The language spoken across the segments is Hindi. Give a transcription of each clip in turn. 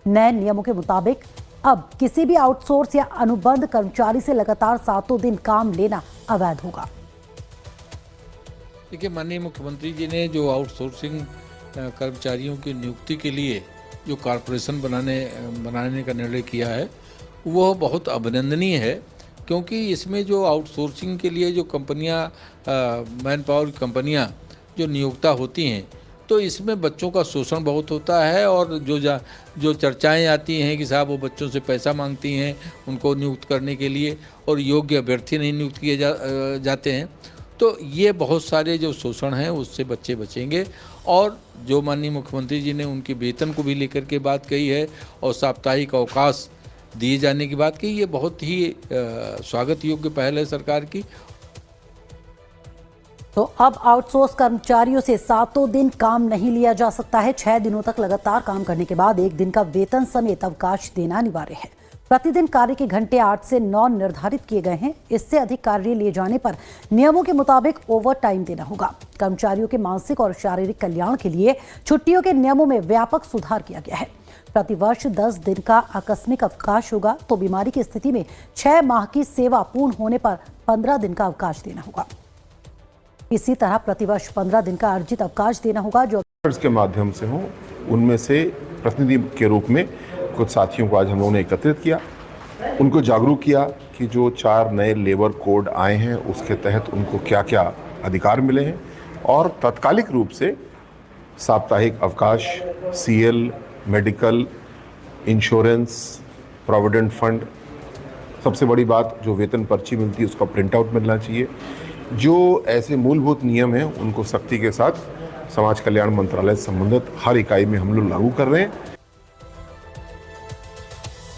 नए नियमों के मुताबिक अब किसी भी आउटसोर्स या अनुबंध कर्मचारी से लगातार 7 दिन काम लेना अवैध होगा। देखिए, माननीय मुख्यमंत्री जी ने जो आउटसोर्सिंग कर्मचारियों की नियुक्ति के लिए जो कॉरपोरेशन बनाने का निर्णय किया है वह बहुत अभिनंदनीय है, क्योंकि इसमें जो आउटसोर्सिंग के लिए जो कंपनियां मैन पावर कंपनियां जो नियोक्ता होती हैं, तो इसमें बच्चों का शोषण बहुत होता है और जो चर्चाएं आती हैं कि साहब वो बच्चों से पैसा मांगती हैं उनको नियुक्त करने के लिए और योग्य अभ्यर्थी नहीं नियुक्त किए जाते हैं, तो ये बहुत सारे जो शोषण हैं उससे बच्चे बचेंगे। और जो माननीय मुख्यमंत्री जी ने उनके वेतन को भी लेकर के बात कही है और साप्ताहिक अवकाश दिए जाने की बात कही, ये बहुत ही स्वागत योग्य पहल है सरकार की। तो अब आउटसोर्स कर्मचारियों से 7 दिन काम नहीं लिया जा सकता है। 6 दिनों तक लगातार काम करने के बाद 1 दिन का वेतन समेत अवकाश देना अनिवार्य है। प्रतिदिन कार्य के घंटे 8 से 9 निर्धारित किए गए हैं। इससे अधिक कार्य लिए जाने पर नियमों के मुताबिक ओवर टाइम देना होगा। कर्मचारियों के मानसिक और शारीरिक कल्याण के लिए छुट्टियों के नियमों में व्यापक सुधार किया गया है। प्रतिवर्ष 10 दिन का आकस्मिक अवकाश होगा, तो बीमारी की स्थिति में 6 माह की सेवा पूर्ण होने पर 15 दिन का अवकाश देना होगा। इसी तरह प्रतिवर्ष 15 दिन का अर्जित अवकाश देना होगा जो के माध्यम से हो। उनमें से प्रतिनिधि के रूप में कुछ साथियों को आज हम लोगों ने एकत्रित किया, उनको जागरूक किया कि जो 4 नए लेबर कोड आए हैं उसके तहत उनको क्या क्या अधिकार मिले हैं और तात्कालिक रूप से साप्ताहिक अवकाश, CL, medical, insurance, provident fund, सबसे बड़ी बात जो वेतन पर्ची मिलती है उसका प्रिंट आउट मिलना चाहिए। जो ऐसे मूलभूत नियम हैं उनको सख्ती के साथ समाज कल्याण मंत्रालय से संबंधित हर इकाई में हम लोग लागू कर रहे हैं।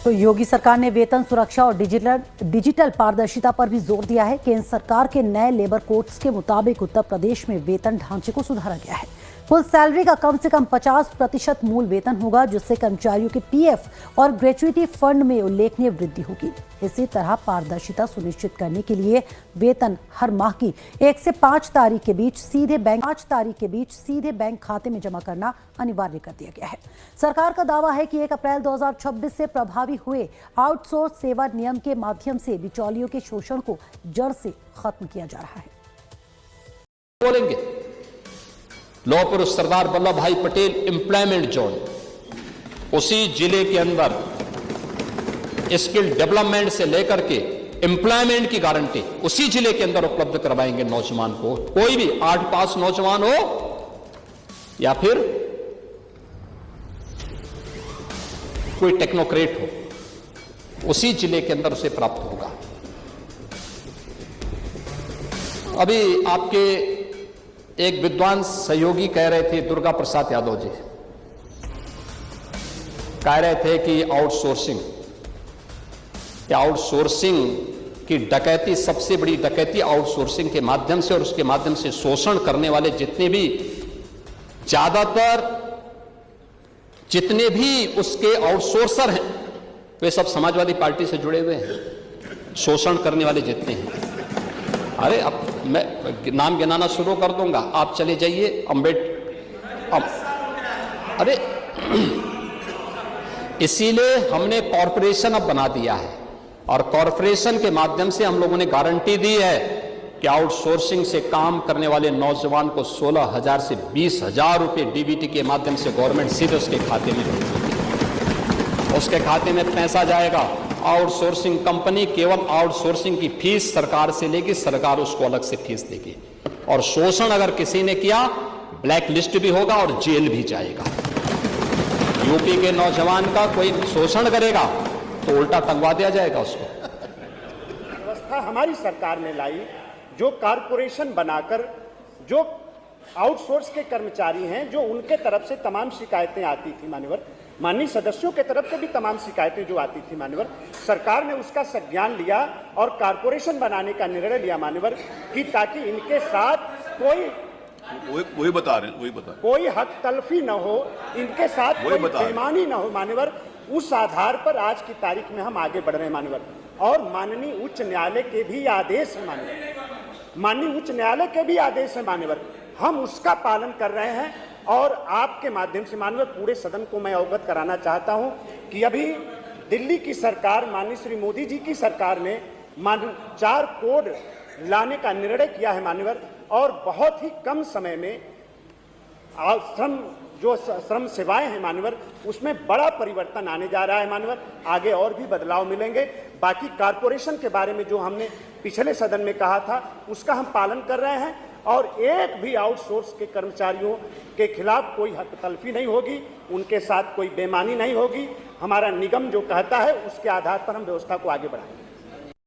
तो योगी सरकार ने वेतन सुरक्षा और डिजिटल पारदर्शिता पर भी जोर दिया है। केंद्र सरकार के नए लेबर कोड्स के मुताबिक उत्तर प्रदेश में वेतन ढांचे को सुधारा गया है। कुल सैलरी का कम से कम 50% मूल वेतन होगा, जिससे कर्मचारियों के पीएफ और ग्रेच्युइटी फंड में उल्लेखनीय वृद्धि होगी। इसी तरह पारदर्शिता सुनिश्चित करने के लिए वेतन हर माह की 1 से 5 तारीख के बीच सीधे बैंक खाते में जमा करना अनिवार्य कर दिया गया है। सरकार का दावा है कि 1 अप्रैल 2026 से प्रभावी हुए आउटसोर्स सेवा नियम के माध्यम से बिचौलियों के शोषण को जड़ से खत्म किया जा रहा है। बोलेंगे लौह पुरुष सरदार वल्लभ भाई पटेल एम्प्लॉयमेंट जोन, उसी जिले के अंदर स्किल डेवलपमेंट से लेकर के एम्प्लॉयमेंट की गारंटी उसी जिले के अंदर उपलब्ध करवाएंगे नौजवान को। कोई भी 8 पास नौजवान हो या फिर कोई टेक्नोक्रेट हो, उसी जिले के अंदर उसे प्राप्त होगा। अभी आपके एक विद्वान सहयोगी कह रहे थे, दुर्गा प्रसाद यादव जी कह रहे थे कि आउटसोर्सिंग की डकैती, सबसे बड़ी डकैती आउटसोर्सिंग के माध्यम से और उसके माध्यम से शोषण करने वाले जितने भी उसके आउटसोर्सर हैं वे सब समाजवादी पार्टी से जुड़े हुए हैं। शोषण करने वाले जितने हैं, अरे अब मैं नाम गिनाना शुरू कर दूंगा, आप चले जाइए अरे इसीलिए हमने कॉरपोरेशन अब बना दिया है और कॉरपोरेशन के माध्यम से हम लोगों ने गारंटी दी है कि आउटसोर्सिंग से काम करने वाले नौजवान को 16,000 से 20,000 रुपए डीबीटी के माध्यम से गवर्नमेंट सीधे उसके खाते में भेजेगी। उसके खाते में पैसा जाएगा। आउटसोर्सिंग कंपनी केवल आउटसोर्सिंग की फीस सरकार से लेगी, सरकार उसको अलग से फीस देगी। और शोषण अगर किसी ने किया ब्लैक लिस्ट भी होगा और जेल भी जाएगा। यूपी के नौजवान का कोई शोषण करेगा तो उल्टा टंगवा दिया जाएगा उसको। व्यवस्था हमारी सरकार ने लाई, जो कारपोरेशन बनाकर जो आउटसोर्स के कर्मचारी हैं, जो उनके तरफ से तमाम शिकायतें आती थी मान्यवर, माननीय सदस्यों के तरफ से भी तमाम शिकायतें जो आती थी मान्यवर, सरकार ने उसका संज्ञान लिया और कारपोरेशन बनाने का निर्णय लिया मान्यवर, कि ताकि इनके साथ वही बता रहे हैं, कोई हक तलफी न हो, इनके साथ कोई बेईमानी न हो मान्यवर। उस आधार पर आज की तारीख में हम आगे बढ़ रहे हैं मान्यवर। और माननीय उच्च न्यायालय के भी आदेश है मान्यवर, हम उसका पालन कर रहे हैं। और आपके माध्यम से माननीय पूरे सदन को मैं अवगत कराना चाहता हूं कि अभी दिल्ली की सरकार, माननीय श्री मोदी जी की सरकार ने 4 कोड लाने का निर्णय किया है मान्यवर, और बहुत ही कम समय में श्रम सेवाएं हैं मान्यवर, उसमें बड़ा परिवर्तन आने जा रहा है मान्यवर। आगे और भी बदलाव मिलेंगे। बाकी कारपोरेशन के बारे में जो हमने पिछले सदन में कहा था उसका हम पालन कर रहे हैं, और एक भी आउटसोर्स के कर्मचारियों के खिलाफ कोई हक तलफी नहीं होगी, उनके साथ कोई बेईमानी नहीं होगी। हमारा निगम जो कहता है उसके आधार पर हम व्यवस्था को आगे बढ़ाएंगे।